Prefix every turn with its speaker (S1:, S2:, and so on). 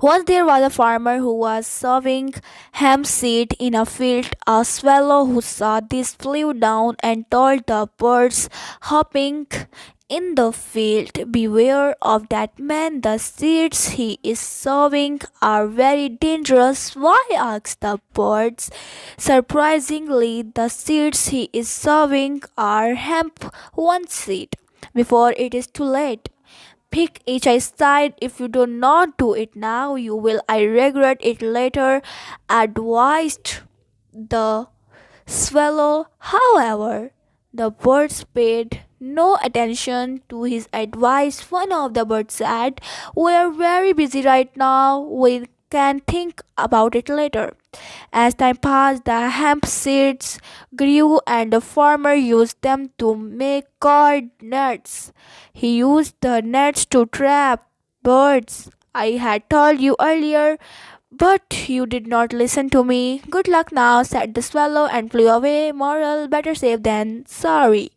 S1: Once there was a farmer who was sowing hemp seed in a field. A swallow who saw this flew down and told the birds hopping in the field, "Beware of that man. The seeds he is sowing are very dangerous." "Why?" asked the birds. "Surprisingly, the seeds he is sowing are hemp, one seed. Before it is too late. Pick each side. If you do not do it now, you will I regret it later," advised the swallow. However, the birds paid no attention to his advice. One of the birds said, "We're very busy right now. We can think about it later." As time passed, the hemp seeds grew and the farmer used them to make cord nets. He used the nets to trap birds. "I had told you earlier, but you did not listen to me. Good luck now," said the swallow and flew away. Moral: better safe than sorry.